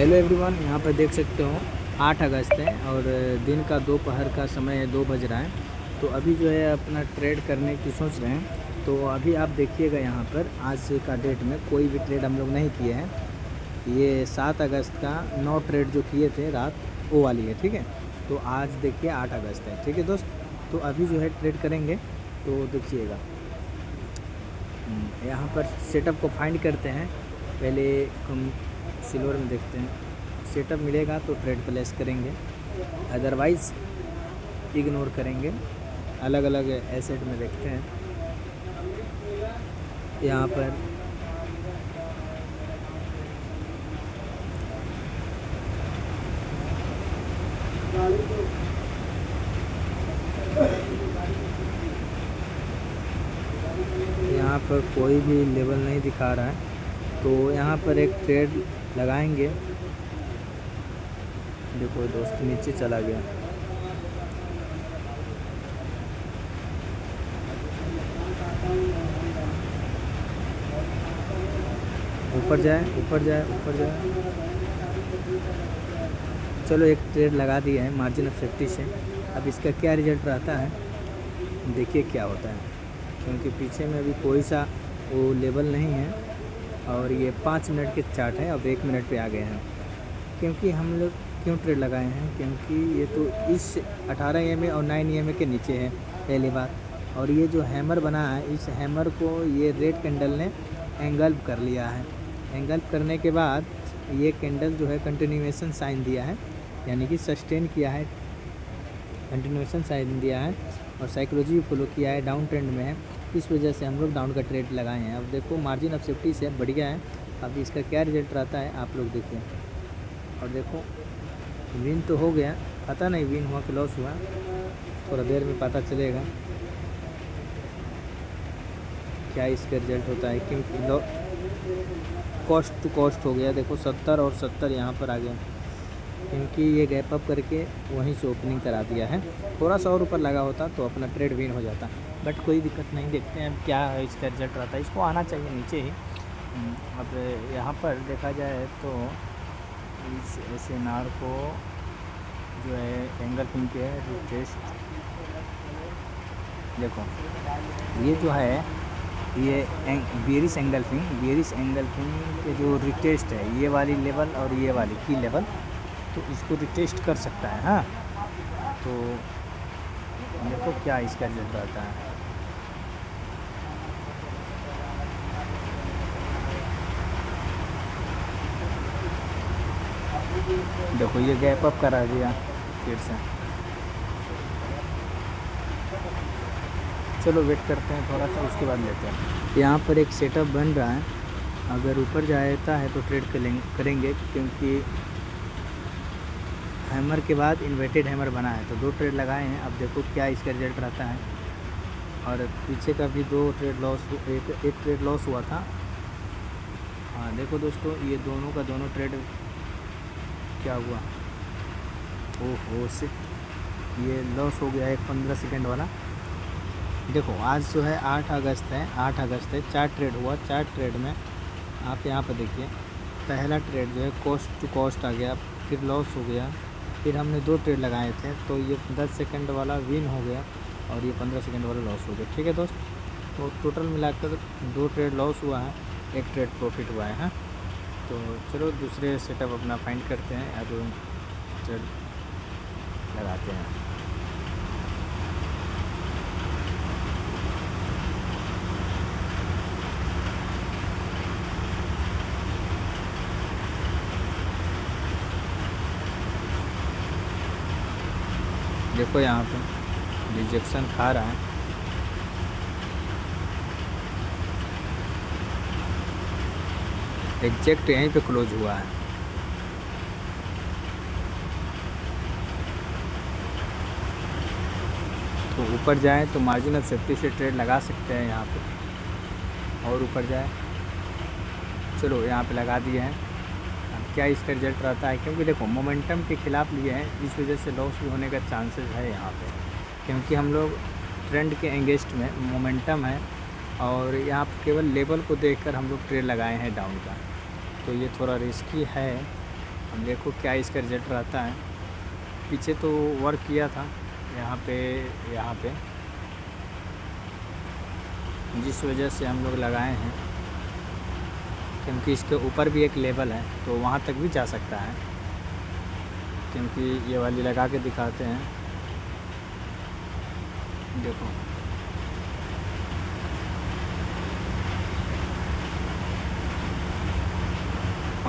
Hello everyone, यहाँ पर देख सकते हो 8 अगस्त है और दिन का दोपहर का समय है, 2 बज रहा है। तो अभी जो है अपना ट्रेड करने की सोच रहे हैं। तो अभी आप देखिएगा यहाँ पर आज का डेट में कोई भी ट्रेड हम लोग नहीं किए हैं। ये 7 अगस्त का 9 ट्रेड जो किए थे रात, वो वाली है, ठीक है। तो आज देखिए 8 अगस्त है, ठीक है दोस्त। तो अभी जो है ट्रेड करेंगे, तो देखिएगा यहाँ पर सेटअप को फाइंड करते हैं। पहले हम सिल्वर में देखते हैं, सेटअप मिलेगा तो ट्रेड प्लेस करेंगे, अदरवाइज़ इग्नोर करेंगे। अलग अलग एसेट में देखते हैं। यहाँ पर कोई भी लेवल नहीं दिखा रहा है, तो यहाँ पर एक ट्रेड लगाएंगे। देखो दोस्त, नीचे चला गया। ऊपर जाए, ऊपर जाए, ऊपर जाए। चलो एक ट्रेड लगा दिया है मार्जिन ऑफ सेफ्टी से। अब इसका क्या रिजल्ट रहता है, देखिए क्या होता है। क्योंकि पीछे में अभी कोई सा वो लेवल नहीं है और ये 5 मिनट के चार्ट है। अब 1 मिनट पे आ गए हैं। क्योंकि हम लोग क्यों ट्रेड लगाए हैं, क्योंकि ये तो इस 18 EMA और 9 EMA के नीचे है, पहली बात। और ये जो हैमर बना है, इस हैमर को ये रेड कैंडल ने एंगल्फ कर लिया है। एंगल्फ करने के बाद ये कैंडल जो है कंटिन्यूएशन साइन दिया है, यानी कि सस्टेन किया है, कंटिन्यूएशन साइन दिया है और साइकोलॉजी फॉलो किया है, डाउन ट्रेंड में है। इस वजह से हम लोग डाउन का ट्रेड लगाए हैं। अब देखो मार्जिन ऑफ सेफ्टी से बढ़िया है। अब इसका क्या रिजल्ट रहता है आप लोग देखिए। और देखो विन तो हो गया, पता नहीं विन हुआ कि लॉस हुआ, थोड़ा देर में पता चलेगा क्या इसका रिजल्ट होता है। क्योंकि कॉस्ट टू कॉस्ट हो गया, देखो 70 और 70 यहाँ पर आ गया। क्योंकि ये गैप अप करके वहीं से ओपनिंग करा दिया है। थोड़ा सा और ऊपर लगा होता तो अपना ट्रेड विन हो जाता, बट कोई दिक्कत नहीं। देखते हैं क्या है इसका रिजल्ट रहता है। इसको आना चाहिए नीचे ही। अब यहाँ पर देखा जाए तो इस SNR को जो है एंगल फिंग के रिटेस्ट, देखो ये जो है ये बेरिश एंगल फिंग के जो रिटेस्ट है, ये वाली लेवल और ये वाली की लेवल, तो इसको रिटेस्ट कर सकता है। हाँ, तो देखो क्या इसका रिजल्ट रहता है। देखो ये गैप अप करा दिया फिर से। चलो वेट करते हैं थोड़ा सा, उसके बाद लेते हैं। यहाँ पर एक सेटअप बन रहा है, अगर ऊपर जाता है तो ट्रेड करेंगे। क्योंकि हैमर के बाद इन्वर्टेड हैमर बना है, तो 2 ट्रेड लगाए हैं। अब देखो क्या इसका रिजल्ट रहता है। और पीछे का भी 2 ट्रेड लॉस, एक ट्रेड लॉस हुआ था। हाँ देखो दोस्तों, ये दोनों का दोनों ट्रेड क्या हुआ, ओहो से ये लॉस हो गया है 15 सेकंड वाला। देखो आज जो है 8 अगस्त है, 8 अगस्त है। 4 ट्रेड हुआ, 4 ट्रेड में आप यहाँ पर देखिए, पहला ट्रेड जो है कॉस्ट टू कॉस्ट आ गया, फिर लॉस हो गया, फिर हमने 2 ट्रेड लगाए थे, तो ये 10 सेकंड वाला विन हो गया और ये 15 सेकंड वाला लॉस हो गया, ठीक है दोस्त। तो टोटल मिलाकर 2 ट्रेड लॉस हुआ है, 1 ट्रेड प्रॉफिट हुआ है। हाँ, तो चलो दूसरे सेटअप अपना फाइंड करते हैं, अब ट्रेड लगाते हैं। देखो यहाँ पे रिजेक्शन खा रहा है, एग्जैक्ट यहीं पे क्लोज हुआ है। तो ऊपर जाए तो मार्जिन ऑफ सेफ्टी से ट्रेड लगा सकते हैं यहाँ पे, और ऊपर जाए। चलो यहाँ पे लगा दिए हैं। अब क्या इसका रिजल्ट रहता है, क्योंकि देखो मोमेंटम के खिलाफ लिए हैं, इस वजह से लॉस भी होने का चांसेस है यहाँ पे। क्योंकि हम लोग ट्रेंड के एंगेस्ट में मोमेंटम है और यहाँ पर केवल लेवल को देखकर हम लोग ट्रेड लगाए हैं डाउन का, तो ये थोड़ा रिस्की है। अब देखो क्या इसका रिज़ल्ट रहता है। पीछे तो वर्क किया था यहाँ पे जिस वजह से हम लोग लगाए हैं, क्योंकि इसके ऊपर भी एक लेवल है तो वहाँ तक भी जा सकता है। क्योंकि ये वाली लगा के दिखाते हैं, देखो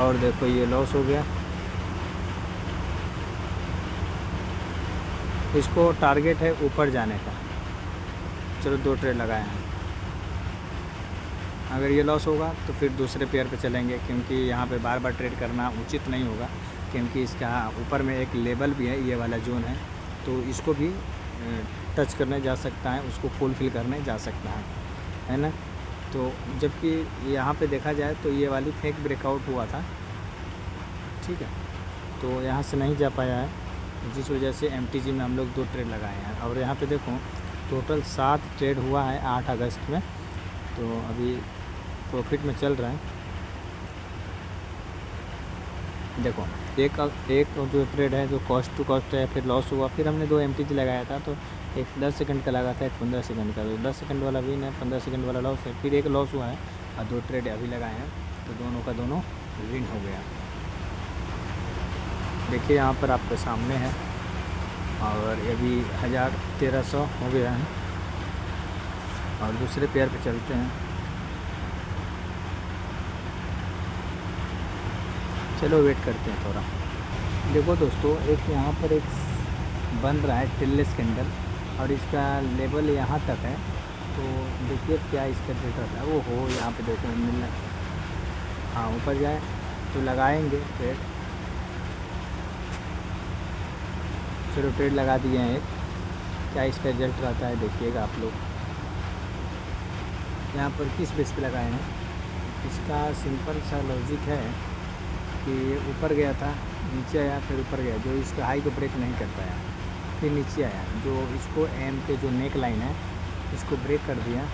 और देखो ये लॉस हो गया। इसको टारगेट है ऊपर जाने का। चलो 2 ट्रेड लगाए हैं, अगर ये लॉस होगा तो फिर दूसरे पेयर पे चलेंगे, क्योंकि यहाँ पे बार बार ट्रेड करना उचित नहीं होगा। क्योंकि इसका ऊपर में एक लेवल भी है, ये वाला जोन है, तो इसको भी टच करने जा सकता है, उसको फुलफिल करने जा सकता है ना। तो जबकि यहाँ पे देखा जाए तो ये वाली फेक ब्रेकआउट हुआ था, ठीक है, तो यहाँ से नहीं जा पाया है, जिस वजह से MTG में हम लोग 2 ट्रेड लगाए हैं। और यहाँ पे देखो टोटल 7 ट्रेड हुआ है 8 अगस्त में, तो अभी प्रॉफिट में चल रहा है। देखो एक जो ट्रेड है जो कॉस्ट टू कॉस्ट है, फिर लॉस हुआ, फिर हमने 2 MTG लगाया था, तो एक 10 सेकंड का लगा था, एक 15 सेकंड का, तो 10 सेकंड वाला विन है, 15 सेकंड वाला लॉस है, फिर एक लॉस हुआ है और 2 ट्रेड अभी लगाए हैं, तो दोनों का दोनों विन हो गया। देखिए यहाँ पर आपके सामने है, और ये भी 1300 हो गया है। और दूसरे पेयर पे चलते हैं, चलो वेट करते हैं थोड़ा। देखो दोस्तों, एक यहाँ पर एक बन रहा है टिल्लेस कैंडल, और इसका लेवल यहाँ तक है, तो देखिए क्या इसका रेट रहता है। वो हो यहाँ पे देखो मिलना, हाँ ऊपर जाए तो लगाएंगे ट्रेड। चलो ट्रेड लगा दिए हैं एक, क्या इसका रिजल्ट रहता है देखिएगा आप लोग। यहाँ पर किस बेस पे लगाए हैं, इसका सिंपल सा लॉजिक है कि ऊपर गया था, नीचे आया, फिर ऊपर गया, जो इसका हाई को ब्रेक नहीं कर पाया, फिर नीचे आया, जो इसको एम पे जो नेक लाइन है इसको ब्रेक कर दिया।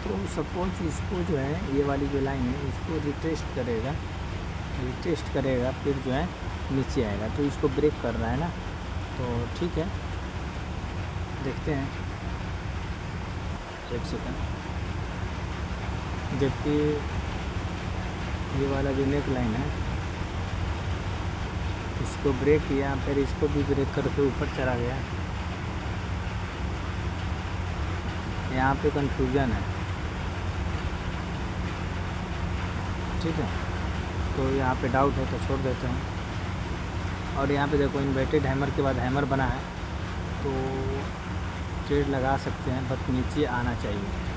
तो सपोज इसको जो है ये वाली जो लाइन है इसको रिटेस्ट करेगा, फिर जो है नीचे आएगा, तो इसको ब्रेक कर रहा है ना, तो ठीक है, देखते हैं एक सेकंड। जबकि ये वाला जो नेक लाइन है इसको ब्रेक किया, फिर इसको भी ब्रेक करके ऊपर चला गया। यहाँ पे कंफ्यूजन है, ठीक है, तो यहाँ पे डाउट है तो छोड़ देते हैं। और यहाँ पे देखो इन्वर्टेड हैमर के बाद हैमर बना है, तो ट्रेड लगा सकते हैं, बट नीचे आना चाहिए।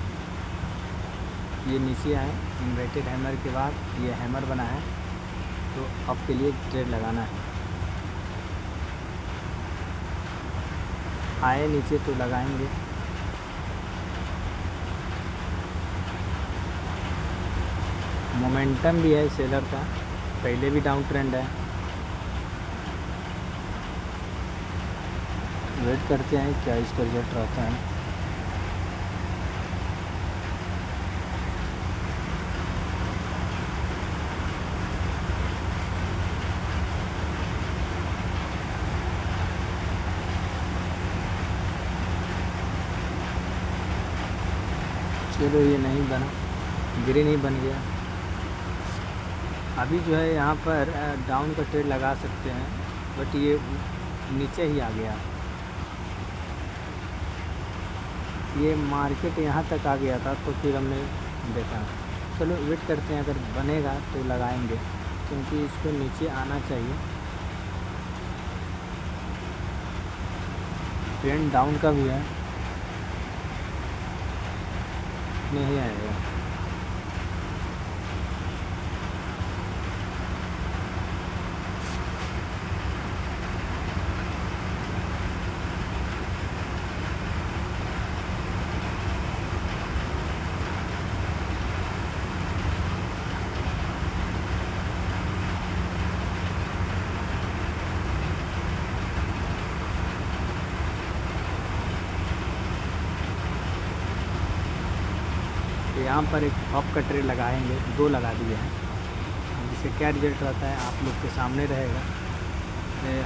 ये नीचे आए, इन्वर्टेड हैमर के बाद ये हैमर बना है, तो अब के लिए ट्रेड लगाना है। आए नीचे तो लगाएंगे। मोमेंटम भी है सेलर का, पहले भी डाउन ट्रेंड है। वेट करते हैं क्या इसका रिजल्ट रहता है। चलो ये नहीं बना, ग्रीन ही बन गया। अभी जो है यहाँ पर डाउन का ट्रेड लगा सकते हैं, बट ये नीचे ही आ गया। ये मार्केट यहाँ तक आ गया था, तो फिर हमने देखा। चलो वेट करते हैं, अगर बनेगा तो लगाएंगे, क्योंकि इसको नीचे आना चाहिए। ट्रेंड डाउन का भी है, नहीं आएगा। यहाँ पर एक अप का ट्रेड लगाएंगे, 2 लगा दिए हैं, जिस इसका क्या रिजल्ट रहता है आप लोग के सामने रहेगा।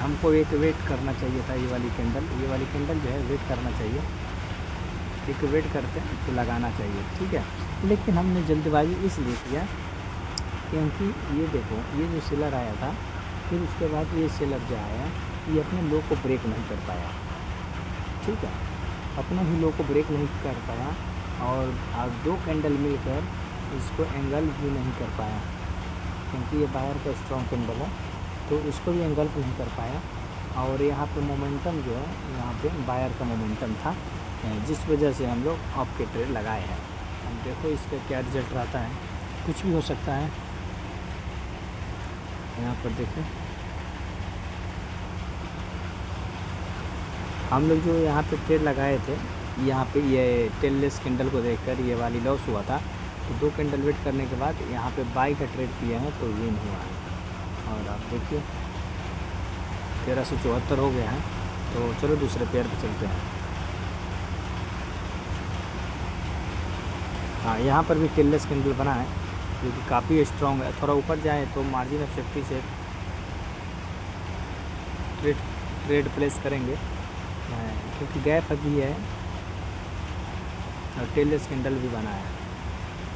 हमको एक वेट करना चाहिए था, ये वाली कैंडल जो है वेट करना चाहिए, एक वेट करते हैं तो लगाना चाहिए, ठीक है। लेकिन हमने जल्दबाजी इसलिए किया क्योंकि ये देखो, ये जो सेलर आया था, फिर उसके बाद ये सेलर जो आया ये अपने लो को ब्रेक नहीं कर पाया, ठीक है, अपने ही लो को ब्रेक नहीं कर पाया और दो कैंडल मिलकर इसको एंगल भी नहीं कर पाया, क्योंकि ये बायर का स्ट्रॉन्ग कैंडल है तो इसको भी एंगल नहीं कर पाया। और यहाँ पे मोमेंटम जो है, यहाँ पे बायर का मोमेंटम था, जिस वजह से हम लोग आपके ट्रेड लगाए हैं। हम देखो इसका क्या रिजल्ट रहता है, कुछ भी हो सकता है। यहाँ पर देखें, हम लोग जो यहाँ पे ट्रेड लगाए थे, यहाँ पे ये टेललेस कैंडल को देखकर ये वाली लॉस हुआ था, तो दो कैंडल वेट करने के बाद यहाँ पे बाई का ट्रेड किए हैं तो विन हुआ है। और आप देखिए 1374 हो गया है। तो चलो दूसरे पेयर पे चलते हैं। हाँ, यहाँ पर भी टेललेस कैंडल बना है जो कि काफ़ी स्ट्रॉन्ग है। थोड़ा ऊपर जाए तो मार्जिन ऑफ सेफ्टी से ट्रेड प्लेस करेंगे, क्योंकि गैप अभी है और टेललेस कैंडल भी बना है।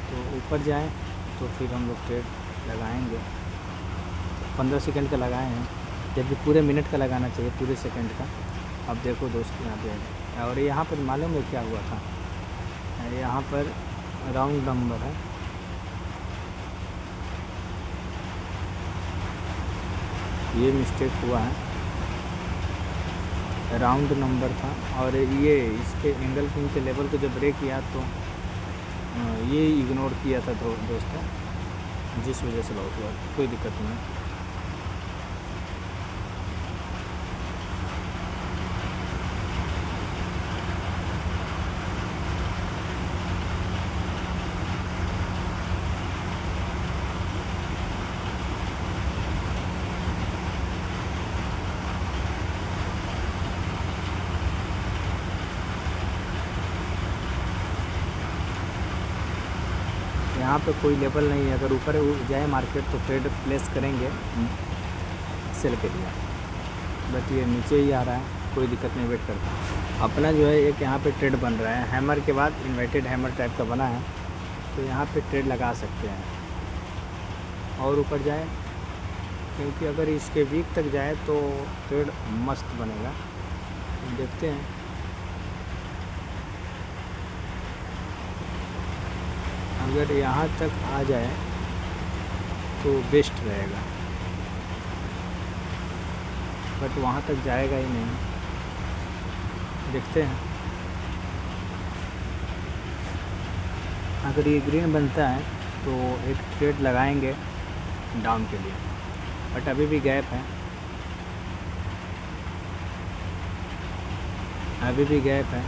तो ऊपर जाएं तो फिर हम लोग ट्रेड लगाएंगे। 15 सेकंड का लगाए हैं, जबकि पूरे मिनट का लगाना चाहिए, पूरे सेकंड का। अब देखो दोस्तों यहाँ पे, और यहाँ पर मालूम है क्या हुआ था, यहाँ पर राउंड नंबर है, ये मिस्टेक हुआ है, राउंड नंबर था और ये इसके एंगल किंग के लेवल को जब ब्रेक किया तो ये इग्नोर किया था दोस्तों, जिस वजह से लॉस हुआ। कोई दिक्कत नहीं। यहाँ पे कोई लेवल नहीं है, अगर ऊपर जाए मार्केट तो ट्रेड प्लेस करेंगे सेल के लिए, बट ये नीचे ही आ रहा है, कोई दिक्कत नहीं, वेट करता। अपना जो है एक यहाँ पे ट्रेड बन रहा है, हैमर के बाद इन्वर्टेड हैमर टाइप का बना है, तो यहाँ पे ट्रेड लगा सकते हैं और ऊपर जाए, क्योंकि अगर इसके वीक तक जाए तो ट्रेड मस्त बनेगा। देखते हैं। अगर यहाँ तक आ जाए तो बेस्ट रहेगा, बट वहाँ तक जाएगा ही नहीं। देखते हैं, अगर ये ग्रीन बनता है तो एक ट्रेड लगाएंगे डाउन के लिए, बट अभी भी गैप है, अभी भी गैप है।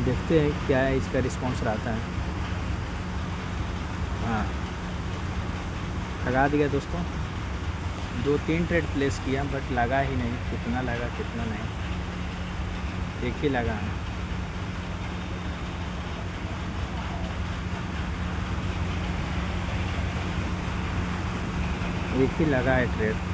देखते हैं क्या है इसका रिस्पॉन्स रहता है। हाँ, लगा दिया दोस्तों, 2-3 ट्रेड प्लेस किया बट लगा ही नहीं। कितना लगा कितना नहीं, एक ही लगा है। एक ही लगा है ट्रेड।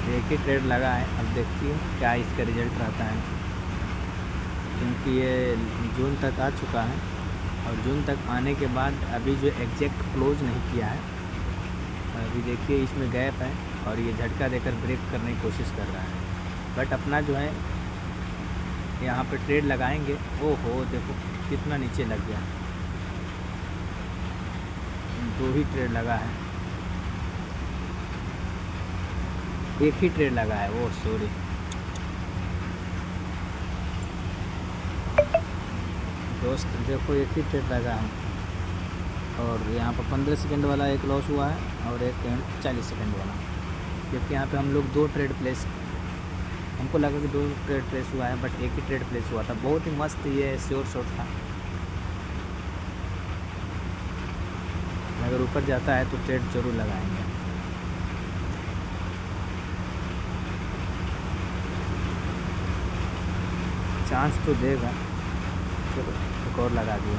एक ही ट्रेड लगा है। अब देखती हूँ क्या इसका रिज़ल्ट रहता है, क्योंकि ये जून तक आ चुका है और जून तक आने के बाद अभी जो एग्जैक्ट क्लोज नहीं किया है। अभी देखिए इसमें गैप है और ये झटका देकर ब्रेक करने की कोशिश कर रहा है, बट अपना जो है यहाँ पे ट्रेड लगाएंगे। ओहो देखो कितना नीचे लग गया, 2 ही ट्रेड लगा है, एक ही ट्रेड लगा है। वो सॉरी, दोस्त देखो एक ही ट्रेड लगा है और यहाँ पर 15 सेकंड वाला एक लॉस हुआ है और एक 40 सेकंड वाला, जबकि यहाँ पे हम लोग 2 ट्रेड प्लेस, हमको लगा कि 2 ट्रेड प्लेस हुआ है बट एक ही ट्रेड प्लेस हुआ था। बहुत ही मस्त ये श्योर शॉट था। अगर ऊपर जाता है तो ट्रेड ज़रूर लगाएंगे। चांस तो देगा। चलो एक और लगा दिया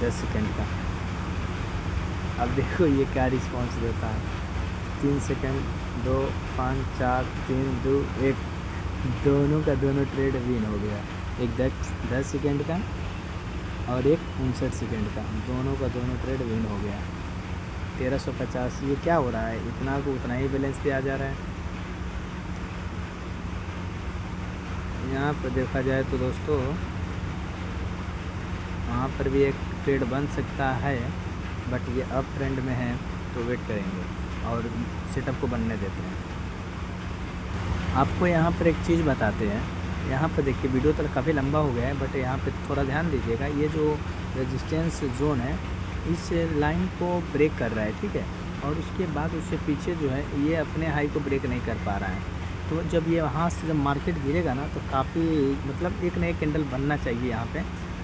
10 सेकंड का। अब देखो ये क्या रिस्पॉन्स देता है। 3 सेकंड, 2, 5, 4, 3, 2, 1। दोनों का दोनों ट्रेड विन हो गया। एक 10 सेकंड का और एक 59 सेकंड का, दोनों का दोनों ट्रेड विन हो गया। 1350। ये क्या हो रहा है, इतना को उतना ही बैलेंस पे आ जा रहा है। यहाँ पर देखा जाए तो दोस्तों वहाँ पर भी एक ट्रेड बन सकता है, बट ये अप ट्रेंड में है तो वेट करेंगे और सेटअप को बनने देते हैं। आपको यहाँ पर एक चीज़ बताते हैं। यहाँ पर देखिए वीडियो तो काफ़ी लंबा हो गया है, बट यहाँ पे थोड़ा ध्यान दीजिएगा। ये जो रेजिस्टेंस जोन है इस लाइन को ब्रेक कर रहा है, ठीक है, और उसके बाद उससे पीछे जो है ये अपने हाई को ब्रेक नहीं कर पा रहा है। तो जब ये वहाँ से जब मार्केट गिरेगा ना तो काफ़ी मतलब एक नए कैंडल बनना चाहिए यहाँ पे,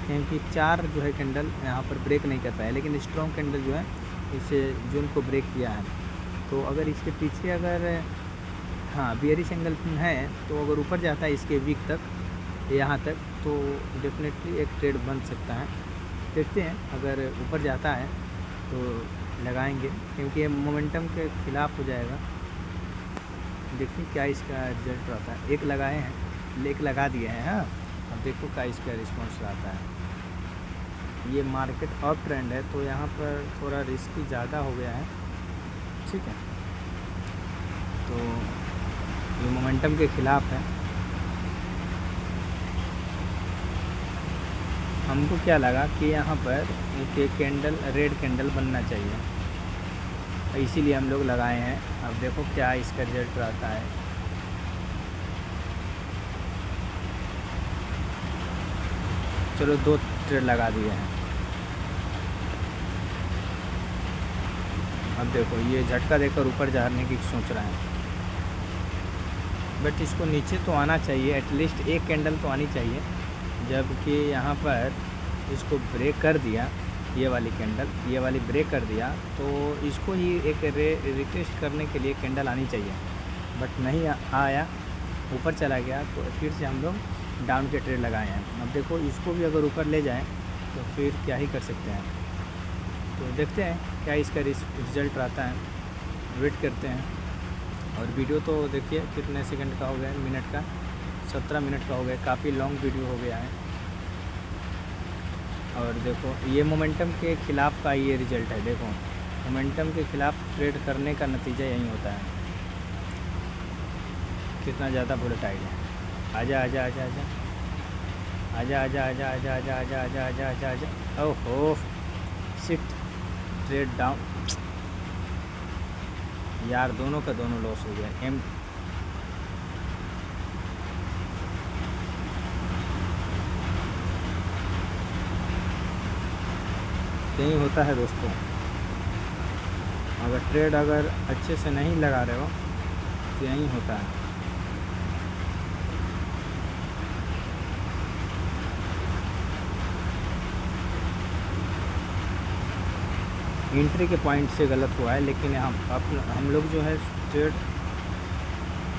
क्योंकि 4 जो है कैंडल यहाँ पर ब्रेक नहीं कर पाया, लेकिन स्ट्रॉन्ग कैंडल जो है इस जोन को ब्रेक किया है। तो अगर इसके पीछे अगर हाँ बियरिश एंगल है तो अगर ऊपर जाता है इसके वीक तक, यहाँ तक, तो डेफिनेटली एक ट्रेड बन सकता है। देखते हैं अगर ऊपर जाता है तो लगाएंगे, क्योंकि ये मोमेंटम के ख़िलाफ़ हो जाएगा। देखिए क्या इसका रिजल्ट रहता है। एक लगाए हैं, एक लगा दिए हैं। हाँ, अब देखो क्या इसका रिस्पॉन्स आता है। ये मार्केट अप ट्रेंड है तो यहाँ पर थोड़ा रिस्क ज़्यादा हो गया है, ठीक है। तो ये मोमेंटम के ख़िलाफ़ है। हमको क्या लगा कि यहाँ पर एक कैंडल रेड कैंडल बनना चाहिए, इसीलिए हम लोग लगाए हैं। अब देखो क्या इसका रिजल्ट रहता है। चलो 2 ट्रेड लगा दिए हैं। अब देखो ये झटका देकर ऊपर जाने की सोच रहा है, बट इसको नीचे तो आना चाहिए, एटलीस्ट एक कैंडल तो आनी चाहिए। जबकि यहाँ पर इसको ब्रेक कर दिया, ये वाली कैंडल, ये वाली ब्रेक कर दिया, तो इसको ही एक रिटेस्ट करने के लिए कैंडल आनी चाहिए, बट नहीं आया, ऊपर चला गया। तो फिर से हम लोग डाउन के ट्रेड लगाए हैं। अब देखो इसको भी अगर ऊपर ले जाएं तो फिर क्या ही कर सकते हैं। तो देखते हैं क्या इसका रिजल्ट रहता है, वेट करते हैं। और वीडियो तो देखिए कितने सेकंड का हो गया, मिनट का, 17 मिनट का हो गया, काफ़ी लॉन्ग वीडियो हो गया है। और देखो ये मोमेंटम के ख़िलाफ़ का ये रिज़ल्ट है। देखो मोमेंटम के ख़िलाफ़ ट्रेड करने का नतीजा यही होता है। कितना ज़्यादा वोलेटाइल है। आजा आजा आजा आजा आजा आजा आजा आजा आजा आजा आजा आजा आजा आजा। ओहो शिट, ट्रेड डाउन यार, दोनों का दोनों लॉस हो गया। यही होता है दोस्तों, अगर ट्रेड अगर अच्छे से नहीं लगा रहे हो तो यही होता है। एंट्री के पॉइंट से गलत हुआ है, लेकिन हम लोग जो है ट्रेड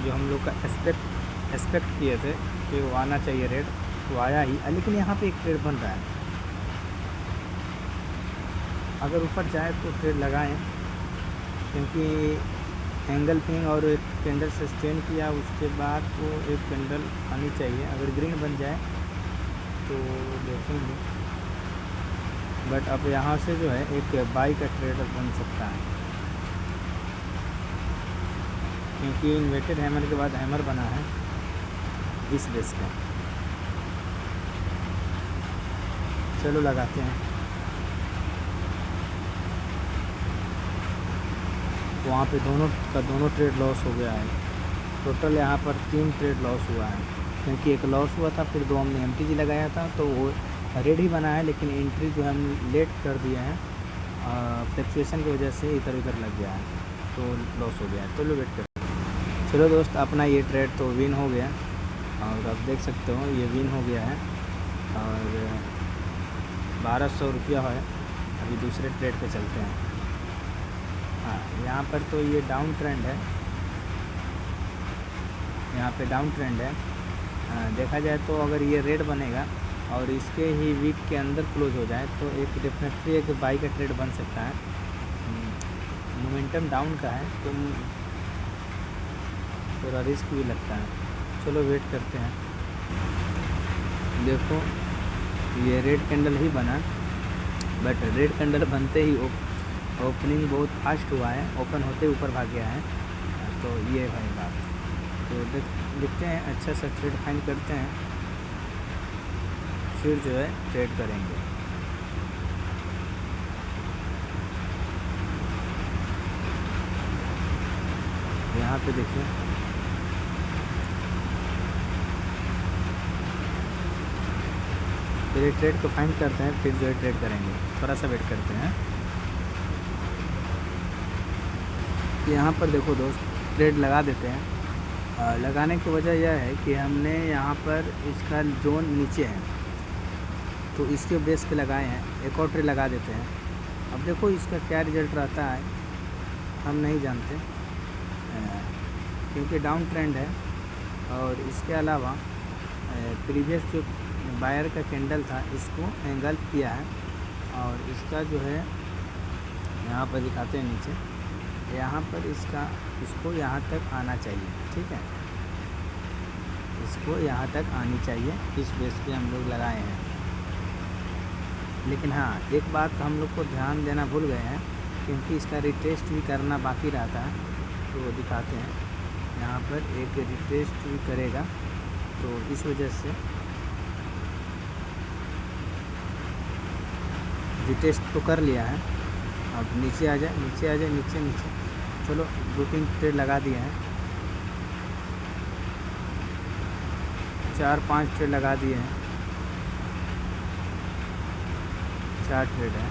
जो हम लोग का एक्सपेक्ट किए थे कि वो आना चाहिए रेड, वो आया ही, लेकिन यहाँ पे एक ट्रेड बन रहा है। अगर ऊपर जाए तो ट्रेड लगाएं, क्योंकि एंगल पिंग और एक कैंडल सस्टेन किया, उसके बाद तो एक कैंडल आनी चाहिए। अगर ग्रीन बन जाए तो देखेंगे, बट अब यहाँ से जो है एक बाई का ट्रेड बन सकता है, क्योंकि इन्वर्टेड हैमर के बाद हैमर बना है इस बेस पे। चलो लगाते हैं। वहाँ पे दोनों का दोनों ट्रेड लॉस हो गया है। टोटल यहाँ पर 3 ट्रेड लॉस हुआ है, क्योंकि एक लॉस हुआ था, फिर 2 हमने MTG लगाया था तो वो रेड ही बना है, लेकिन एंट्री जो हम लेट कर दिए हैं फ्लक्चुएशन की वजह से इधर उधर लग गया है तो लॉस हो गया है। तो लो वेट कर। चलो दोस्त, अपना ये ट्रेड तो विन हो गया, और आप देख सकते हो ये विन हो गया है, और 1200 रुपया है। अभी दूसरे ट्रेड पे चलते हैं। हाँ, यहाँ पर तो ये डाउन ट्रेंड है, यहाँ पे डाउन ट्रेंड है, देखा जाए तो अगर ये रेड बनेगा और इसके ही वीक के अंदर क्लोज हो जाए तो एक डेफिनेटली एक बाई का ट्रेड बन सकता है। मोमेंटम डाउन का है तो थोड़ा रिस्क भी लगता है। चलो वेट करते हैं। देखो ये रेड कैंडल ही बना, बट रेड कैंडल बनते ही ओपनिंग बहुत फास्ट हुआ है, ओपन होते ऊपर भाग गया है। तो ये भाई बात, तो देखते हैं अच्छा सा ट्रेड फाइंड करते हैं, फिर जो है ट्रेड करेंगे। यहाँ पे देखिए पहले ट्रेड को फाइंड करते हैं, फिर जो है ट्रेड करेंगे। थोड़ा सा वेट करते हैं। यहाँ पर देखो दोस्त, ट्रेड लगा देते हैं। लगाने की वजह यह है कि हमने यहाँ पर इसका जोन नीचे है तो इसके बेस पे लगाए हैं। एक और ट्रेड लगा देते हैं। अब देखो इसका क्या रिज़ल्ट रहता है हम नहीं जानते, क्योंकि डाउन ट्रेंड है। और इसके अलावा प्रीवियस जो बायर का कैंडल था इसको एंगल किया है, और इसका जो है यहाँ पर दिखाते हैं नीचे, यहाँ पर इसको यहाँ तक आना चाहिए। ठीक है, इसको यहाँ तक आनी चाहिए। इस बेस पे हम लोग लगाए हैं। लेकिन हाँ, एक बात हम लोग को ध्यान देना भूल गए हैं, क्योंकि इसका रिटेस्ट भी करना बाकी रहता है। तो दिखाते हैं, यहाँ पर एक रिटेस्ट भी करेगा, तो इस वजह से रिटेस्ट तो कर लिया है। अब नीचे आ जाए, नीचे आ जाए, नीचे नीचे। चलो 2-3 ट्रेड लगा दिए हैं, 4-5 ट्रेड लगा दिए हैं, 4 ट्रेड है।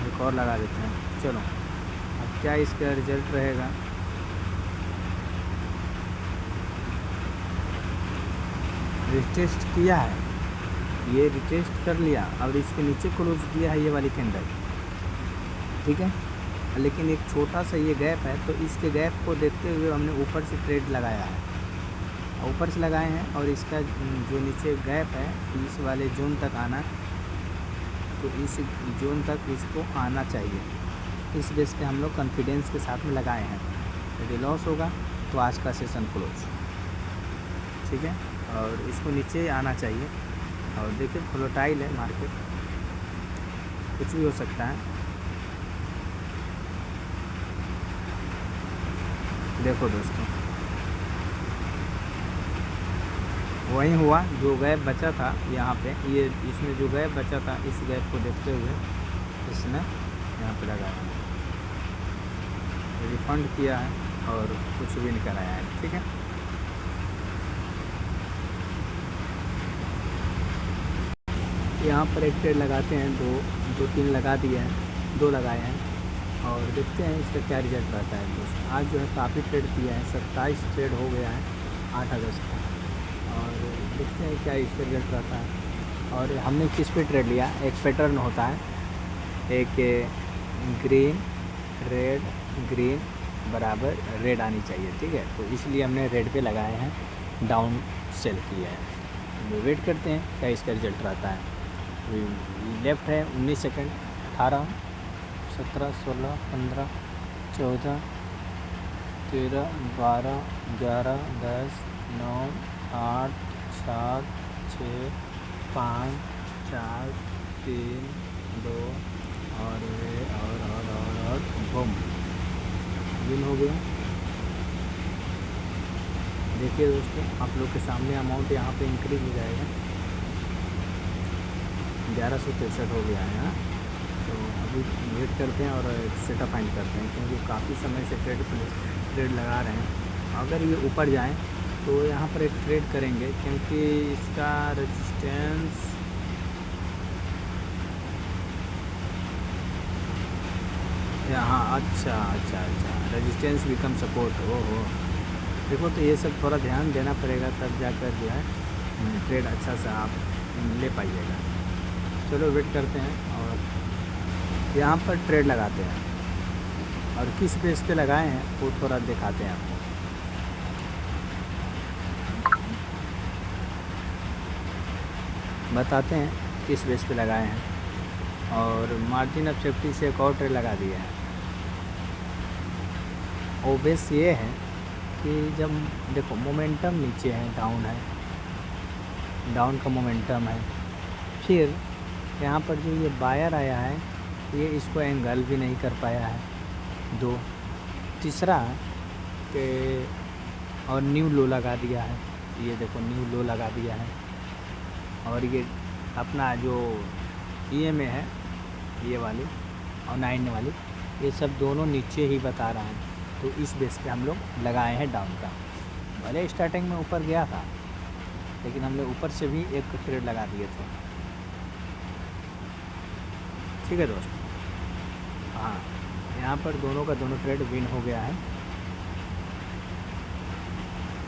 एक और लगा देते हैं। चलो अब क्या इसका रिज़ल्ट रहेगा। रिटेस्ट किया है, ये रिटेस्ट कर लिया और इसके नीचे क्लोज किया है ये वाली कैंडल। ठीक है, लेकिन एक छोटा सा ये गैप है, तो इसके गैप को देखते हुए हमने ऊपर से ट्रेड लगाया है। ऊपर से लगाए हैं और इसका जो नीचे गैप है इस वाले जोन तक आना, तो इस जोन तक इसको आना चाहिए। इस बेस पे हम लोग कॉन्फिडेंस के साथ में लगाए हैं। यदि लॉस होगा तो आज का सेशन क्लोज। ठीक है, और इसको नीचे आना चाहिए। और देखिए वोलेटाइल है मार्केट, कुछ भी हो सकता है। देखो दोस्तों, वही हुआ जो गैप बचा था यहाँ पे, ये इसमें जो गैप बचा था इस गैप को देखते हुए इसने यहाँ पे लगाया, रिफंड किया है और कुछ भी नहीं कराया है। ठीक है, यहाँ पर एक ट्रेड लगाते हैं, 2-3 लगा दिए हैं, 2 लगाए हैं, और देखते हैं इसका क्या रिजल्ट रहता है। दोस्त आज जो है काफ़ी ट्रेड किया है, 27 ट्रेड हो गया है 8 अगस्त को, और देखते हैं क्या इसका रिजल्ट रहता है। और हमने किस पे ट्रेड लिया, एक पैटर्न होता है, एक ग्रीन रेड ग्रीन बराबर रेड आनी चाहिए। ठीक है, तो इसलिए हमने रेड पे लगाए हैं, डाउन सेल किया है। वेट करते हैं क्या इसका रिजल्ट रहता है। लेफ़्ट है 19 सेकंड, 18 17 16 15 14 13 12 11 10 9 8 7 6 5 4 3 2 और बम विन हो गया। देखिए दोस्तों, आप लोग के सामने अमाउंट यहाँ पे इंक्रीज हो जाएगा, 1163 हो गया है। हाँ, तो अभी वेट करते हैं और सेटअप फाइंड करते हैं, क्योंकि काफ़ी समय से ट्रेड लगा रहे हैं। अगर ये ऊपर जाए तो यहाँ पर एक ट्रेड करेंगे, क्योंकि इसका रेजिस्टेंस यहाँ अच्छा रेजिस्टेंस बिकम सपोर्ट। हो देखो, तो ये सब थोड़ा ध्यान देना पड़ेगा, तब जाकर जो है ट्रेड अच्छा सा आप ले पाइएगा। चलो वेट करते हैं और यहाँ पर ट्रेड लगाते हैं, और किस बेस पे लगाए हैं वो थोड़ा दिखाते हैं आपको। बताते हैं किस बेस पे लगाए हैं। और मार्जिन ऑफ सेफ्टी से एक और ट्रेड लगा दिया है। वो बेस ये है कि जब देखो मोमेंटम नीचे है, डाउन का मोमेंटम है, फिर यहाँ पर जो ये बायर आया है ये इसको एंगल भी नहीं कर पाया है। दो, तीसरा कि और न्यू लो लगा दिया है। ये देखो न्यू लो लगा दिया है। और ये अपना जो EMA है, ये वाली और 9 वाली, ये सब दोनों नीचे ही बता रहा है। तो इस बेस पे हम लोग लगाए हैं डाउन का। भले स्टार्टिंग में ऊपर गया था, लेकिन हमने ऊपर से भी एक ट्रेड लगा दिए थे। ठीक है दोस्त। हाँ, यहाँ पर दोनों का दोनों ट्रेड विन हो गया है।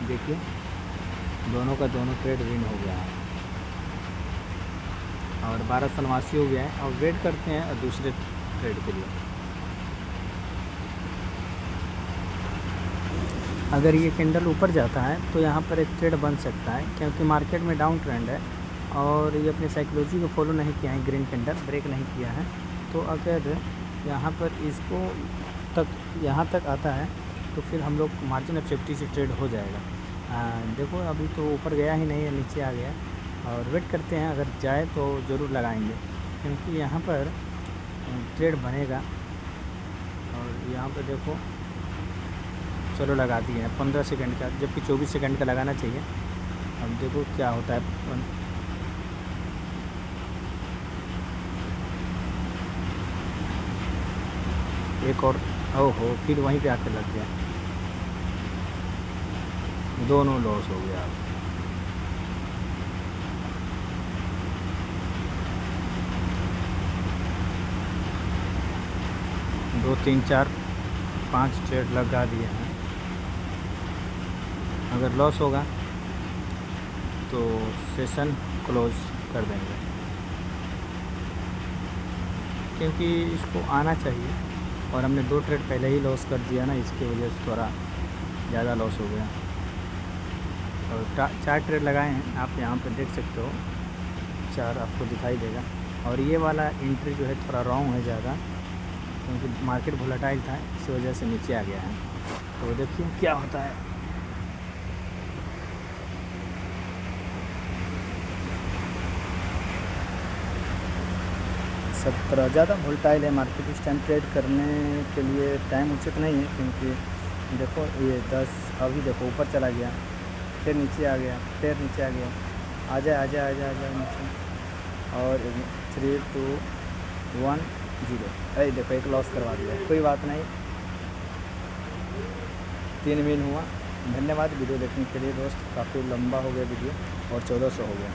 देखिए दोनों का दोनों ट्रेड विन हो गया है और 1289 हो गया है। और वेट करते हैं और दूसरे ट्रेड के लिए। अगर ये कैंडल ऊपर जाता है तो यहाँ पर एक ट्रेड बन सकता है, क्योंकि मार्केट में डाउन ट्रेंड है और ये अपने साइकोलॉजी को फॉलो नहीं किया है, ग्रीन कैंडल ब्रेक नहीं किया है। तो अगर यहाँ पर इसको यहाँ तक आता है तो फिर हम लोग मार्जिन ऑफ सेफ्टी से ट्रेड हो जाएगा। देखो अभी तो ऊपर गया ही नहीं है, नीचे आ गया। और वेट करते हैं, अगर जाए तो ज़रूर लगाएंगे, क्योंकि यहाँ पर ट्रेड बनेगा। और यहाँ पर देखो चलो लगा दिए हैं 15 सेकंड का, जबकि 24 सेकंड का लगाना चाहिए। अब देखो क्या होता है। एक और, ओहो, फिर वहीं पे आके लग गया। दोनों लॉस हो गया। 2 3 4 5 ट्रेड लगा दिए हैं। अगर लॉस होगा तो सेशन क्लोज कर देंगे, क्योंकि इसको आना चाहिए। और हमने 2 ट्रेड पहले ही लॉस कर दिया ना, इसकी वजह से थोड़ा ज़्यादा लॉस हो गया। और 4 ट्रेड लगाए हैं, आप यहाँ पर देख सकते हो, 4 आपको दिखाई देगा। और ये वाला एंट्री जो है थोड़ा रॉन्ग है ज़्यादा, क्योंकि मार्केट वोलेटाइल था, इस वजह से नीचे आ गया है। तो देखिए क्या होता है। सत्रह ज़्यादा वोलेटाइल है मार्केट इस टाइम। ट्रेड करने के लिए टाइम उचित नहीं है, क्योंकि देखो ये 10 अभी देखो ऊपर चला गया, फिर नीचे आ गया, फिर नीचे आ गया। आ जाए नीचे। और 3 2 1 0। अरे देखो एक लॉस करवा दिया, कोई बात नहीं, 3 विन हुआ। धन्यवाद वीडियो देखने के लिए दोस्त। काफ़ी लंबा हो गया वीडियो और 1400 हो गया।